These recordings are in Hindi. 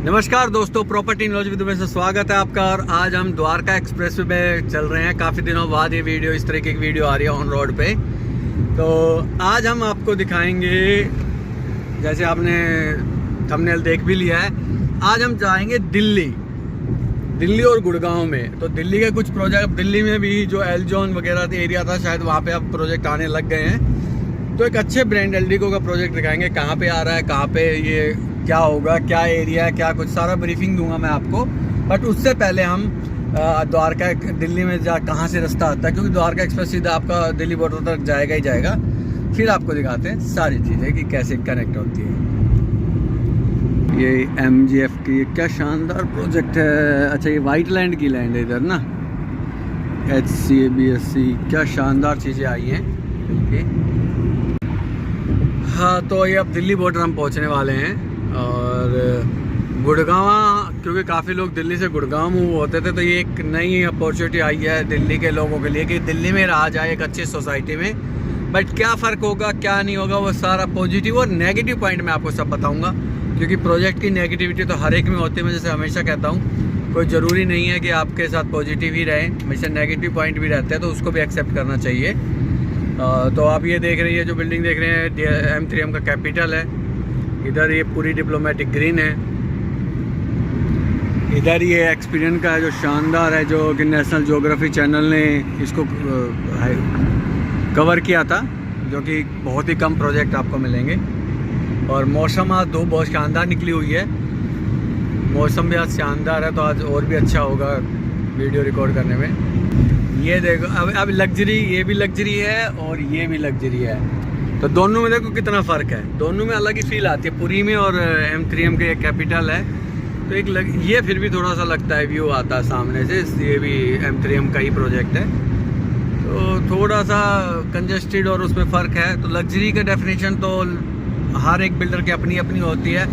नमस्कार दोस्तों, प्रॉपर्टी नॉलेज विद में स्वागत है आपका। और आज हम द्वारका एक्सप्रेस वे पे चल रहे हैं। काफ़ी दिनों बाद ये वीडियो, इस तरीके की वीडियो आ रही है ऑन रोड पे। तो आज हम आपको दिखाएंगे, जैसे आपने थंबनेल देख भी लिया है, आज हम जाएंगे दिल्ली और गुड़गांव में। तो दिल्ली के कुछ प्रोजेक्ट, दिल्ली में भी जो एल जोन वगैरह एरिया था, शायद वहाँ पे अब प्रोजेक्ट आने लग गए हैं। तो एक अच्छे ब्रांड एल्डिको का प्रोजेक्ट दिखाएंगे, कहाँ पे आ रहा है, कहाँ पे ये क्या होगा, क्या एरिया है, क्या कुछ सारा ब्रीफिंग दूंगा मैं आपको। बट उससे पहले हम द्वारका दिल्ली में कहाँ से रास्ता आता है, क्योंकि द्वारका एक्सप्रेस सीधा आपका दिल्ली बॉर्डर तक जाएगा ही जाएगा। फिर आपको दिखाते हैं सारी चीज़ें कि कैसे कनेक्ट होती है। ये MGF की क्या शानदार प्रोजेक्ट है। अच्छा, ये वाइट लैंड की लैंड है इधर ना, HCABSC, क्या शानदार चीज़ें आई हैं। हाँ, तो ये अब दिल्ली बॉर्डर हम पहुँचने वाले हैं। और गुड़गांव, क्योंकि काफ़ी लोग दिल्ली से गुड़गांव मूव होते थे, तो ये एक नई अपॉर्चुनिटी आई है दिल्ली के लोगों के लिए कि दिल्ली में रहा जाए एक अच्छी सोसाइटी में। बट क्या फ़र्क होगा, क्या नहीं होगा, वो सारा पॉजिटिव और नेगेटिव पॉइंट मैं आपको सब बताऊंगा। क्योंकि प्रोजेक्ट की नेगेटिविटी तो हर एक में होती है। मैं जैसे हमेशा कहता हूँ, कोई ज़रूरी नहीं है कि आपके साथ पॉजिटिव ही रहे, हमेशा नेगेटिव पॉइंट भी रहते हैं, तो उसको भी एक्सेप्ट करना चाहिए। तो आप ये देख रहे हैं, जो बिल्डिंग देख रहे हैं, M3M का कैपिटल है। इधर ये पूरी डिप्लोमेटिक ग्रीन है। इधर ये एक्सपीरियन का है जो शानदार है, जो कि नेशनल ज्योग्राफी चैनल ने इसको कवर किया था, जो कि बहुत ही कम प्रोजेक्ट आपको मिलेंगे। और मौसम आज बहुत शानदार निकली हुई है, मौसम भी आज शानदार है, तो आज और भी अच्छा होगा वीडियो रिकॉर्ड करने में। ये देखो, अब लग्जरी, ये भी लग्जरी है और ये भी लग्जरी है। तो दोनों में देखो कितना फ़र्क है, दोनों में अलग ही फील आती है। पुरी में और M3M के कैपिटल है, तो ये फिर भी थोड़ा सा लगता है, व्यू आता है सामने से। ये भी M3M का ही प्रोजेक्ट है, तो थोड़ा सा कंजेस्टेड और उसमें फ़र्क है। तो लग्जरी का डेफिनेशन तो हर एक बिल्डर की अपनी अपनी होती है।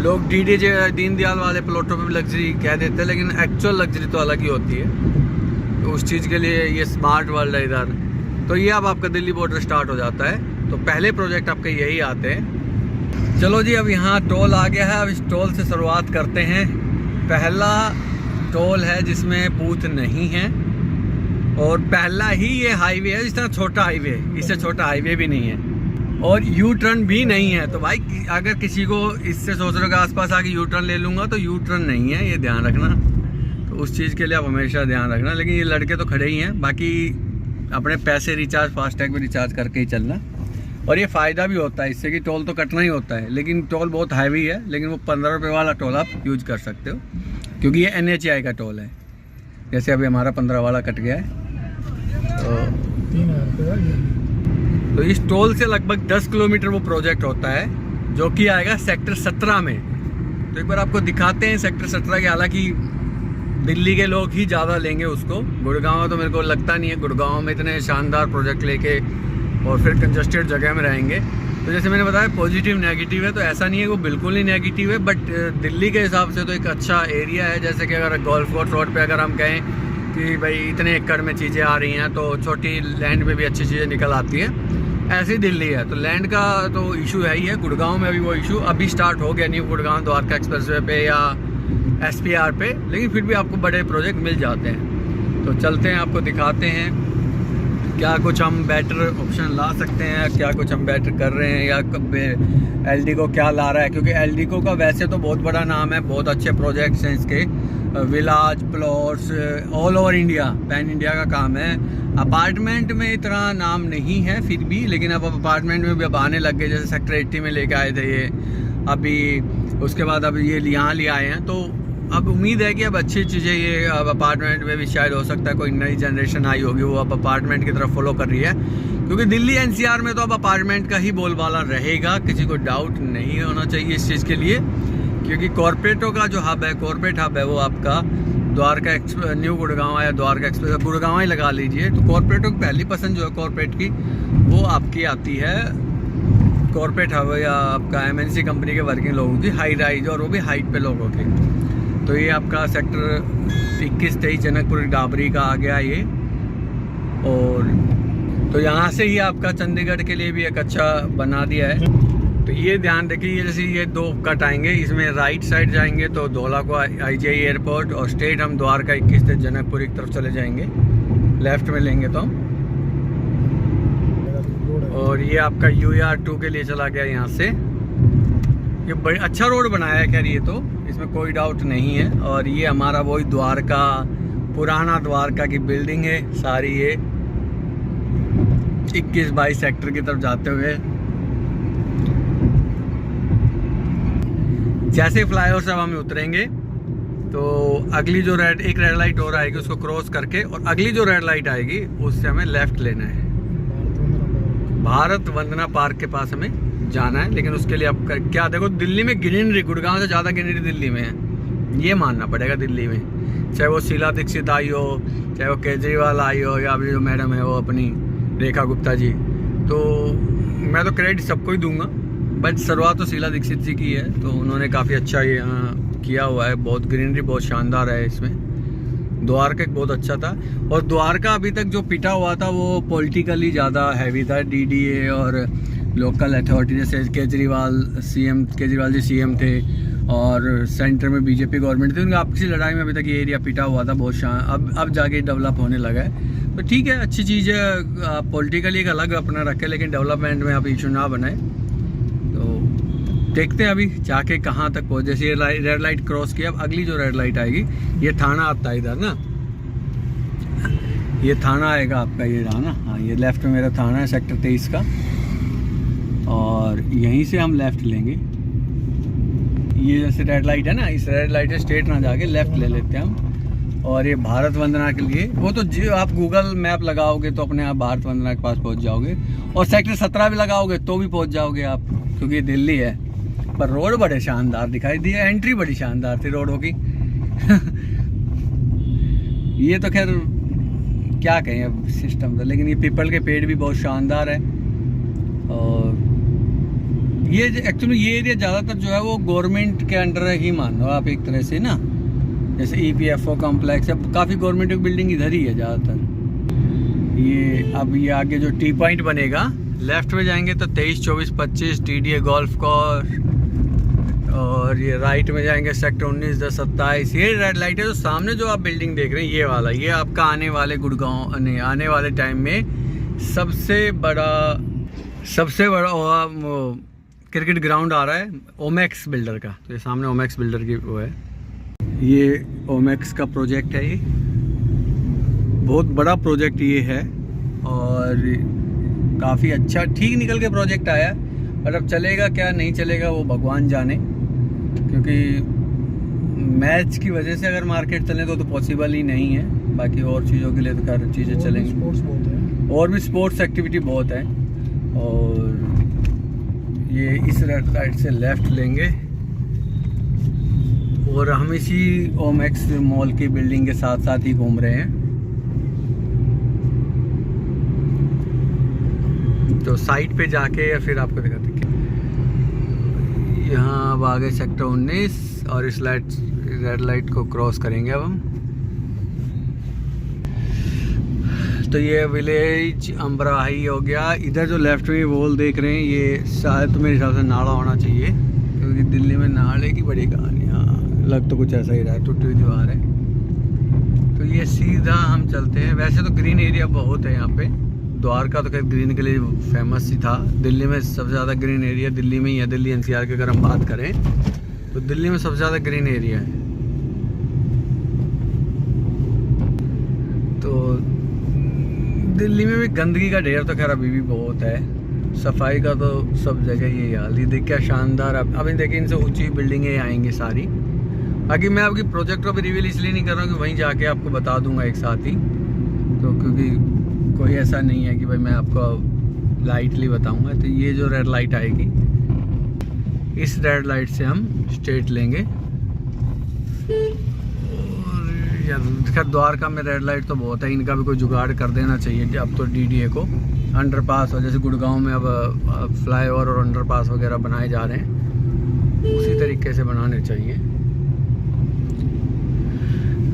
लोग DDJ दीनदयाल वाले प्लॉटों पर भी लग्जरी कह देते हैं, लेकिन एक्चुअल लग्जरी तो अलग ही होती है। तो उस चीज़ के लिए ये स्मार्ट वर्ल्ड है इधर। तो ये अब आपका दिल्ली बॉर्डर स्टार्ट हो जाता है, तो पहले प्रोजेक्ट आपके यही आते हैं। चलो जी, अब यहाँ टोल आ गया है। अब इस टोल से शुरुआत करते हैं। पहला टोल है जिसमें बूथ नहीं है, और पहला ही ये हाईवे है। इस तरह छोटा हाईवे, इससे छोटा हाईवे भी नहीं है, और यू टर्न भी नहीं है। तो भाई, अगर किसी को इससे सोच रहे हो कि आसपास आके यू टर्न ले लूँगा, तो यू टर्न नहीं है, ये ध्यान रखना। तो उस चीज़ के लिए आप हमेशा ध्यान रखना। लेकिन ये लड़के तो खड़े ही हैं, बाकी अपने पैसे रिचार्ज, फास्टैग में रिचार्ज करके ही चलना। और ये फ़ायदा भी होता है इससे कि टोल तो कटना ही होता है, लेकिन टोल बहुत हैवी है। लेकिन वो 15 रुपये वाला टोल आप यूज कर सकते हो, क्योंकि ये NHAI का टोल है। जैसे अभी हमारा 15 वाला कट गया है, तो इस टोल से लगभग 10 किलोमीटर वो प्रोजेक्ट होता है, जो कि आएगा सेक्टर 17 में। तो एक बार आपको दिखाते हैं सेक्टर 17 के। हालांकि दिल्ली के लोग ही ज़्यादा लेंगे उसको, गुड़गांव तो मेरे को लगता नहीं है गुड़गांव में इतने शानदार प्रोजेक्ट लेके और फिर कंजस्टेड जगह में रहेंगे। तो जैसे मैंने बताया, पॉजिटिव नेगेटिव है, तो ऐसा नहीं है कि वो बिल्कुल ही नेगेटिव है। बट दिल्ली के हिसाब से तो एक अच्छा एरिया है। जैसे कि अगर गोल्फ कोर्स रोड पे अगर हम कहें कि भाई इतने एकड़ में चीज़ें आ रही हैं, तो छोटी लैंड में भी अच्छी चीज़ें निकल आती हैं, ऐसी दिल्ली है। तो लैंड का तो इशू है ही है। गुड़गांव में अभी वो इशू अभी स्टार्ट हो गया, new Gurgaon Dwarka express way पे या SPR पे, लेकिन फिर भी आपको बड़े प्रोजेक्ट मिल जाते हैं। तो चलते हैं, आपको दिखाते हैं क्या कुछ हम बेटर ऑप्शन ला सकते हैं, क्या कुछ हम बेटर कर रहे हैं, या एल्डिको क्या ला रहा है। क्योंकि एल्डिको का वैसे तो बहुत बड़ा नाम है, बहुत अच्छे प्रोजेक्ट्स हैं इसके, villas plots all over India, pan India का काम है। अपार्टमेंट में इतना नाम नहीं है फिर भी, लेकिन अब अपार्टमेंट में भी अब आने लग गए। जैसे सेक्टर 80 में लेके आए थे ये, अभी उसके बाद अब ये यहाँ ले आए हैं। तो अब उम्मीद है कि अब अच्छी चीज़ें ये अब अपार्टमेंट में भी शायद हो सकता है, कोई नई जनरेशन आई होगी, वो अब अपार्टमेंट की तरफ फॉलो कर रही है। क्योंकि दिल्ली NCR में तो अब अपार्टमेंट का ही बोलबाला रहेगा, किसी को डाउट नहीं होना चाहिए इस चीज़ के लिए। क्योंकि कॉर्पोरेटों का जो हब है, कॉर्पोरेट हब है, वो आपका द्वारका न्यू गुड़गांव या द्वारका एक्सप्रेस, गुड़गांव ही लगा लीजिए। तो कॉर्पोरेटों की पहली पसंद जो है कॉर्पोरेट की, वो आपकी आती है कॉर्पोरेट हब या आपका MNC कंपनी के वर्किंग लोगों की, हाई राइज, और वो भी हाइट पे लोगों की। तो ये आपका सेक्टर 21-23 जनकपुर डाबरी का आ गया ये। और तो यहाँ से ही आपका चंडीगढ़ के लिए भी एक अच्छा बना दिया है। तो ये ध्यान रखिए, ये जैसे ये 2 कट आएंगे, इसमें राइट साइड जाएंगे तो धौला को IGI एयरपोर्ट, और स्ट्रेट हम द्वारका 21 से जनकपुरी की तरफ चले जाएंगे। लेफ्ट में लेंगे तो हम, और ये आपका UR2 के लिए चला गया यहाँ से। ये बड़ी अच्छा रोड बनाया है खैर, ये तो इसमें कोई डाउट नहीं है। और ये हमारा वही द्वारका, पुराना द्वारका की बिल्डिंग है सारी, ये 21-22 सेक्टर की तरफ जाते हुए। जैसे फ्लाईओवर से हम उतरेंगे तो अगली जो एक रेड लाइट और आएगी उसको क्रॉस करके, और अगली जो रेड लाइट आएगी उससे हमें लेफ्ट लेना है। भारत वंदना पार्क के पास हमें जाना है। लेकिन उसके लिए आप क्या देखो, दिल्ली में ग्रीनरी, गुड़गांव से ज़्यादा ग्रीनरी दिल्ली में है, ये मानना पड़ेगा। दिल्ली में चाहे वो शीला दीक्षित आई हो, चाहे वो केजरीवाल आई हो, या अभी जो मैडम है वो अपनी रेखा गुप्ता जी, तो मैं तो क्रेडिट सबको ही दूंगा। बट शुरुआत तो शीला दीक्षित जी की है, तो उन्होंने काफ़ी अच्छा ये किया हुआ है। बहुत ग्रीनरी बहुत शानदार है इसमें। द्वारका एक बहुत अच्छा था, और द्वारका अभी तक जो पिटा हुआ था वो पॉलिटिकली ज़्यादा हैवी था। DDA और लोकल अथॉरिटी, जैसे केजरीवाल जी CM थे, और सेंटर में BJP गवर्नमेंट थी, उनकी आपसी लड़ाई में अभी तक ये एरिया पिटा हुआ था बहुत। अब जाके डेवलप होने लगा है, तो ठीक है, अच्छी चीज़ है। पॉलिटिकली एक अलग अपना रखे, लेकिन डेवलपमेंट में आप इशू ना बनाए। तो देखते हैं अभी जाके कहाँ तक पहुँचे। जैसे ये रेड लाइट क्रॉस किया, अब अगली जो रेड लाइट आएगी, ये थाना आता है इधर ना, ये थाना आएगा आपका, ये रहा ना, हाँ ये लेफ्ट में मेरा थाना है सेक्टर 23 का, और यहीं से हम लेफ़्ट लेंगे। ये जैसे रेड लाइट है ना, इस रेड लाइट से स्ट्रेट ना जाके लेफ़्ट ले लेते हैं हम। और ये भारत वंदना के लिए, वो तो जो आप गूगल मैप लगाओगे तो अपने आप भारत वंदना के पास पहुंच जाओगे, और सेक्टर 17 भी लगाओगे तो भी पहुंच जाओगे आप, क्योंकि ये दिल्ली है। पर रोड बड़े शानदार दिखाई दिए, एंट्री बड़ी शानदार थी रोडों की। ये तो खैर क्या कहें अब सिस्टम था, लेकिन ये पीपल के पेड़ भी बहुत शानदार है। और ये एक्चुअली ये एरिया ज़्यादातर जो है वो गवर्नमेंट के अंडर ही मान लो आप एक तरह से ना, जैसे EPFO कॉम्प्लेक्स है, काफ़ी गवर्नमेंट की बिल्डिंग इधर ही है ज़्यादातर। ये अब ये आगे जो टी पॉइंट बनेगा, लेफ्ट में जाएंगे तो 23, 24, 25 TDA गोल्फ कोर्स, और ये राइट में जाएंगे सेक्टर 19, 10, 27। ये रेड लाइट है। तो सामने जो आप बिल्डिंग देख रहे हैं ये वाला, ये आपका आने वाले गुड़गांव नहीं, आने वाले टाइम में सबसे बड़ा क्रिकेट ग्राउंड आ रहा है ओमैक्स बिल्डर का। तो ये सामने ओमैक्स बिल्डर की वो है, ये ओमैक्स का प्रोजेक्ट है। ये बहुत बड़ा प्रोजेक्ट ये है, और काफ़ी अच्छा ठीक निकल के प्रोजेक्ट आया। पर अब चलेगा क्या नहीं चलेगा वो भगवान जाने, क्योंकि मैच की वजह से अगर मार्केट चले तो पॉसिबल ही नहीं है। बाकी और चीज़ों के लिए तो सारी चीज़ें चलेंगी, स्पोर्ट्स बहुत है, और भी स्पोर्ट्स एक्टिविटी बहुत है। और ये इस रेड लाइट से लेफ़्ट लेंगे, और हम इसी ओमैक्स मॉल की बिल्डिंग के साथ साथ ही घूम रहे हैं। तो साइड पे जाके या फिर आपको दिखाते हैं, यहाँ अब आगे सेक्टर 19, और इस रेड लाइट को क्रॉस करेंगे अब हम। तो ये विलेज अम्बराही हो गया। इधर जो लेफ्ट में वॉल देख रहे हैं, ये शायद तो मेरे हिसाब से नाला होना चाहिए, क्योंकि दिल्ली में नाले की बड़ी कहानी, हाँ लग तो कुछ ऐसा ही रहा है, टूटी हुई दीवार है। तो ये सीधा हम चलते हैं। वैसे तो ग्रीन एरिया बहुत है यहाँ पे, द्वारका तो खैर ग्रीन के लिए फेमस ही था। दिल्ली में सबसे ज़्यादा ग्रीन एरिया दिल्ली में ही है। दिल्ली NCR की अगर हम बात करें तो दिल्ली में सबसे ज़्यादा ग्रीन एरिया है। तो दिल्ली में भी गंदगी का ढेर तो खैर अभी भी बहुत है, सफाई का तो सब जगह ये हाल। ये देख क्या शानदार, अभी देखिए इनसे ऊंची बिल्डिंगें आएंगी सारी। बाकी मैं आपकी प्रोजेक्ट को भी रिवील इसलिए नहीं कर रहा हूँ कि वहीं जाके आपको बता दूंगा एक साथ ही, तो क्योंकि कोई ऐसा नहीं है कि भाई मैं आपको लाइटली बताऊंगा। तो ये जो रेड लाइट आएगी, इस रेड लाइट से हम स्ट्रेट लेंगे। और यार द्वारका में रेड लाइट तो बहुत है, इनका भी कोई जुगाड़ कर देना चाहिए अब तो DDA को। अंडरपास, और जैसे गुड़गांव में अब फ्लाईओवर और अंडरपास वगैरह बनाए जा रहे हैं, उसी तरीके से बनाने चाहिए।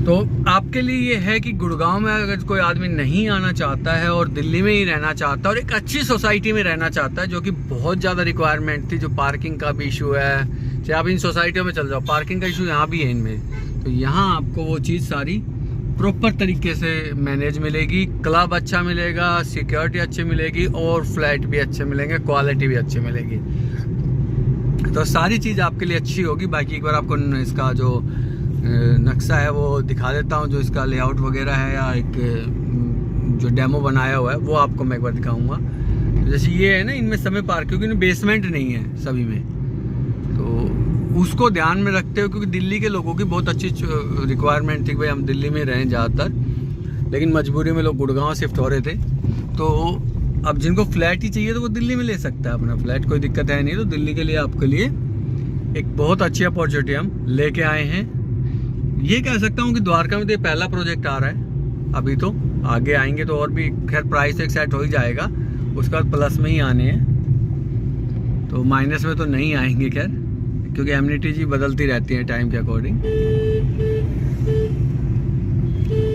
तो आपके लिए ये है कि गुड़गांव में अगर कोई आदमी नहीं आना चाहता है और दिल्ली में ही रहना चाहता है और एक अच्छी सोसाइटी में रहना चाहता है, जो कि बहुत ज़्यादा रिक्वायरमेंट थी, जो पार्किंग का भी इशू है, चाहे आप इन सोसाइटियों में चल जाओ, पार्किंग का इशू यहाँ भी है इनमें, तो यहाँ आपको वो चीज़ सारी प्रॉपर तरीके से मैनेज मिलेगी, क्लब अच्छा मिलेगा, सिक्योरिटी अच्छी मिलेगी और फ्लैट भी अच्छे मिलेंगे, क्वालिटी भी अच्छी मिलेगी। तो सारी चीज़ आपके लिए अच्छी होगी। बाकी एक बार आपको इसका जो नक्शा है वो दिखा देता हूँ, जो इसका लेआउट वगैरह है या एक जो डेमो बनाया हुआ है वो आपको मैं एक बार दिखाऊंगा। तो जैसे ये है ना, इनमें समय पार्क, क्योंकि बेसमेंट नहीं है सभी में, तो उसको ध्यान में रखते हुए, क्योंकि दिल्ली के लोगों की बहुत अच्छी रिक्वायरमेंट थी कि भाई हम दिल्ली में रहें ज़्यादातर, लेकिन मजबूरी में लोग गुड़गांव शिफ्ट हो रहे थे। तो अब जिनको फ्लैट ही चाहिए तो वो दिल्ली में ले सकता है अपना फ्लैट, कोई दिक्कत है नहीं। तो दिल्ली के लिए आपके लिए एक बहुत अच्छी अपॉर्चुनिटी हम लेके आए हैं। ये कह सकता हूँ कि द्वारका में तो ये पहला प्रोजेक्ट आ रहा है, अभी तो आगे आएंगे तो और भी, खैर प्राइस एक सेट हो ही जाएगा, उसके बाद प्लस में ही आने हैं, तो माइनस में तो नहीं आएंगे खैर, क्योंकि एमिनिटीज ही बदलती रहती हैं टाइम के अकॉर्डिंग।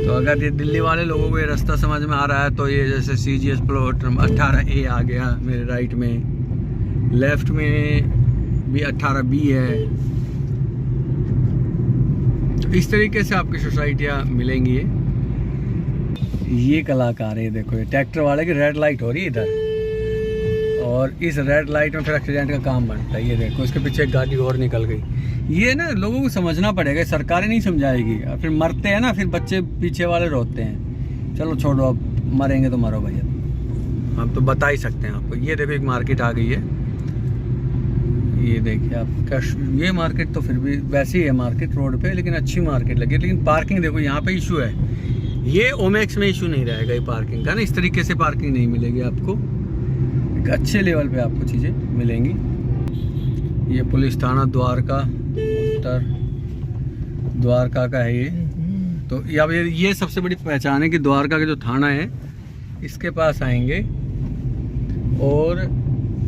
तो अगर ये दिल्ली वाले लोगों को ये रास्ता समझ में आ रहा है तो ये जैसे CGS प्लॉट 18A आ गया मेरे राइट में, लेफ्ट में भी 18B है। तो इस तरीके से आपकी सोसाइटियाँ मिलेंगी। ये कलाकार है, देखो ये ट्रैक्टर वाले की रेड लाइट हो रही है इधर, और इस रेड लाइट में फिर एक्सीडेंट का काम बनता है। ये देखो इसके पीछे एक गाड़ी और निकल गई। ये ना लोगों को समझना पड़ेगा, सरकारें नहीं समझाएगी, फिर मरते हैं ना, फिर बच्चे पीछे वाले रोते हैं। चलो छोड़ो, अब मरेंगे तो मरो भैया, हम तो बता ही सकते हैं आपको। ये देखो एक मार्केट आ गई है, ये देखिए आपका, ये मार्केट तो फिर भी वैसे ही है मार्केट रोड पे, लेकिन अच्छी मार्केट लगी। लेकिन पार्किंग देखो यहाँ पे इशू है, ये ओमेक्स में इशू नहीं रहेगा ये पार्किंग का ना, इस तरीके से पार्किंग नहीं मिलेगी आपको, एक अच्छे लेवल पे आपको चीज़ें मिलेंगी। ये पुलिस थाना द्वारका, उत्तर द्वारका का है ये। तो अब ये सबसे बड़ी पहचान है कि द्वारका का जो थाना है इसके पास आएंगे और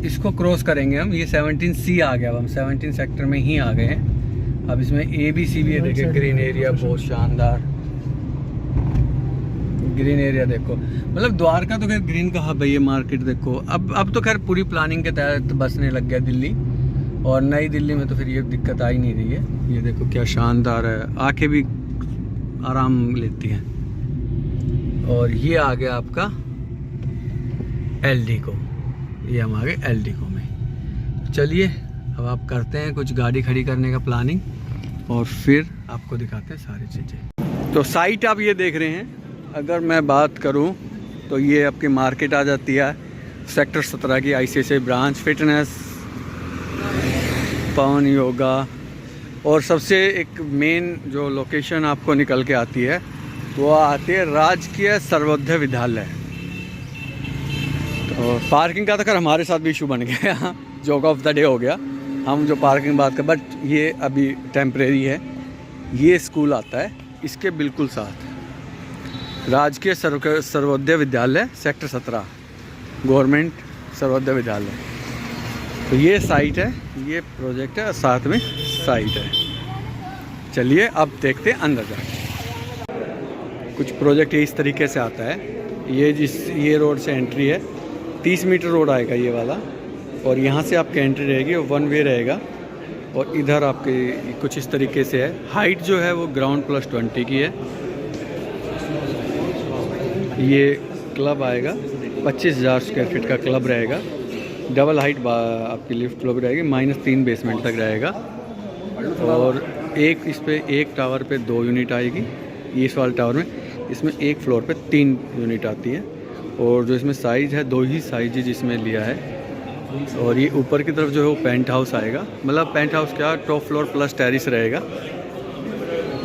इसको क्रॉस करेंगे हम। ये 17C आ गया, अब हम 17 सेक्टर में ही आ गए हैं। अब इसमें ABC भी है, देखिए ग्रीन एरिया बहुत शानदार ग्रीन एरिया देखो, मतलब द्वारका तो खैर ग्रीन का हब है। ये मार्केट देखो, अब तो खैर पूरी प्लानिंग के तहत बसने लग गया दिल्ली, और नई दिल्ली में तो फिर ये दिक्कत आ ही नहीं रही है। ये देखो क्या शानदार है, आंखें भी आराम लेती हैं। और ये आ गया आपका LD को, ये हम आ गए LD को में। चलिए अब आप करते हैं कुछ गाड़ी खड़ी करने का प्लानिंग, और फिर आपको दिखाते हैं सारी चीज़ें। तो साइट आप ये देख रहे हैं, अगर मैं बात करूं तो ये आपकी मार्केट आ जाती है सेक्टर 17 की, ICICI ब्रांच, फिटनेस, पवन योगा, और सबसे एक मेन जो लोकेशन आपको निकल के आती है वो आती है राजकीय सर्वोदय विद्यालय। तो पार्किंग का तो खैर हमारे साथ भी इशू बन गया, जोक ऑफ द डे हो गया, हम जो पार्किंग बात कर, बट ये अभी टेम्परेरी है। ये स्कूल आता है इसके बिल्कुल साथ, राजकीय सर्वोदय विद्यालय सेक्टर 17, गवर्नमेंट सर्वोदय विद्यालय। तो ये साइट है, ये प्रोजेक्ट है, साथ में साइट है। चलिए अब देखते हैं अंदर जाके। कुछ प्रोजेक्ट ये इस तरीके से आता है। ये रोड से एंट्री है, 30 मीटर रोड आएगा ये वाला, और यहाँ से आपकी एंट्री रहेगी और 1 वे रहेगा। और इधर आपके कुछ इस तरीके से है। हाइट जो है वो ग्राउंड +20 की है। ये क्लब आएगा, 25,000 स्क्वायर फीट का क्लब रहेगा। डबल हाइट आपकी लिफ्ट क्लब रहेगी, -3 बेसमेंट तक रहेगा। और एक इस पे एक टावर पे 2 यूनिट आएगी, इस वाले टावर में। इसमें एक फ्लोर पे 3 यूनिट आती है। और जो इसमें साइज़ है 2 ही साइज जिसमें लिया है। और ये ऊपर की तरफ जो है वो पेंट हाउस आएगा, मतलब पेंट हाउस क्या, टॉप फ्लोर प्लस टेरिस रहेगा।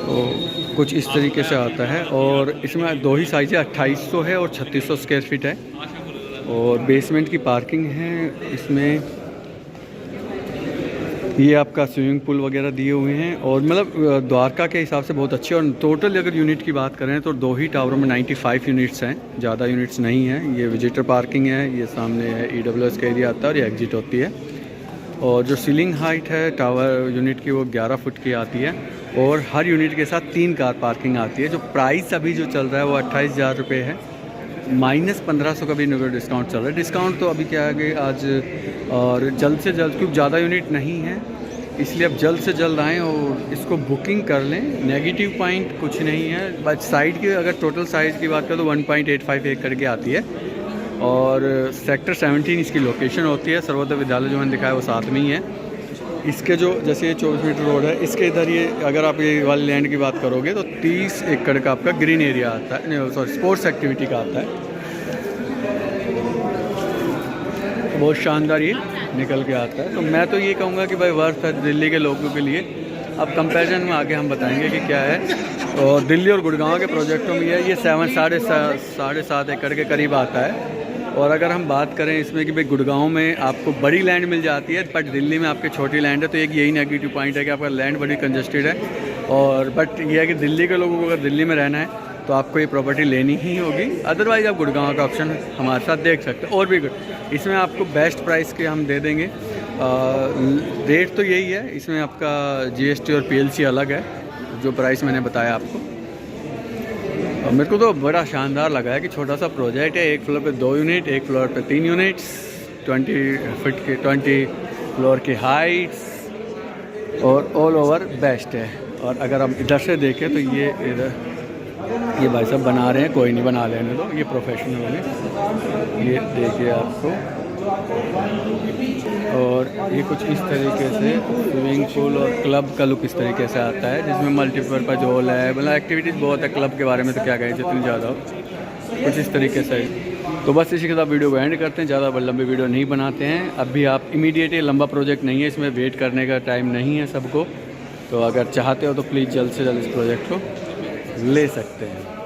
तो कुछ इस तरीके से आता है। और इसमें 2 ही साइज है, 2800 है और 3600 स्क्वायर फीट है। और बेसमेंट की पार्किंग है इसमें। ये आपका स्विमिंग पूल वगैरह दिए हुए हैं। और मतलब द्वारका के हिसाब से बहुत अच्छी। और टोटल अगर यूनिट की बात करें तो 2 ही टावरों में 95 यूनिट्स हैं, ज़्यादा यूनिट्स नहीं हैं। ये विजिटर पार्किंग है, ये सामने है EWS का एरिया आता है और ये एग्जिट होती है। और जो सीलिंग हाइट है टावर यूनिट की वो 11 फुट की आती है और हर यूनिट के साथ 3 कार पार्किंग आती है। जो प्राइस अभी जो चल रहा है वो 28,000 रुपये है, माइनस 1500 का भी डिस्काउंट चल रहा है। डिस्काउंट तो अभी क्या है कि आज और जल्द से जल्द, क्योंकि ज़्यादा यूनिट नहीं है इसलिए अब जल्द से जल्द आएँ और इसको बुकिंग कर लें। नेगेटिव पॉइंट कुछ नहीं है, बस साइड की अगर टोटल साइज़ की बात करें तो 1.85 एकड़ की आती है और सेक्टर 17 इसकी लोकेशन होती है। सर्वोदय विद्यालय जो मैंने दिखाया वो साथ में ही है। इसके जो जैसे ये 24 मीटर रोड है, इसके इधर ये अगर आप ये वाली लैंड की बात करोगे तो 30 एकड़ का आपका ग्रीन एरिया आता है, नहीं सॉरी स्पोर्ट्स एक्टिविटी का आता है। बहुत शानदार ये निकल के आता है। तो मैं तो ये कहूँगा कि भाई वर्थ है दिल्ली के लोगों के लिए। अब कंपैरिजन में आगे हम बताएंगे कि क्या है। और दिल्ली और गुड़गांव के प्रोजेक्टों में ये 7.5 एकड़ के करीब आता है। और अगर हम बात करें इसमें कि भाई गुड़गांव में आपको बड़ी लैंड मिल जाती है बट दिल्ली में आपके छोटी लैंड है, तो एक यही नेगेटिव पॉइंट है कि आपका लैंड बड़ी कंजस्टेड है। और बट ये है कि दिल्ली के लोगों को अगर दिल्ली में रहना है तो आपको ये प्रॉपर्टी लेनी ही होगी, अदरवाइज़ आप गुड़गांव का ऑप्शन हमारे साथ देख सकते हैं। और भी इसमें आपको बेस्ट प्राइस के हम दे देंगे। रेट तो यही है, इसमें आपका GST और PLC अलग है जो प्राइस मैंने बताया आपको। और मेरे को तो बड़ा शानदार लगा है कि छोटा सा प्रोजेक्ट है, एक फ्लोर पे 2 यूनिट, एक फ्लोर पे 3 यूनिट्स, 20 फीट के 20 फ्लोर की हाइट्स और ऑल ओवर बेस्ट है। और अगर हम इधर से देखें तो ये भाई साहब बना रहे हैं, कोई नहीं बना लेने दो, ये प्रोफेशनल है। ये देखिए आपको, और ये कुछ इस तरीके से स्विमिंग पूल और क्लब का लुक इस तरीके से आता है जिसमें मल्टीपर्पज़ हॉल है, मतलब एक्टिविटीज़ बहुत है। क्लब के बारे में तो क्या कहें जितनी ज़्यादा हो, कुछ इस तरीके से। तो बस इसी के साथ वीडियो को एंड करते हैं, ज़्यादा लंबी वीडियो नहीं बनाते हैं। अभी आप इमीडिएट, ये लंबा प्रोजेक्ट नहीं है, इसमें वेट करने का टाइम नहीं है सबको। तो अगर चाहते हो तो प्लीज़ जल्द से जल्द इस प्रोजेक्ट को ले सकते हैं।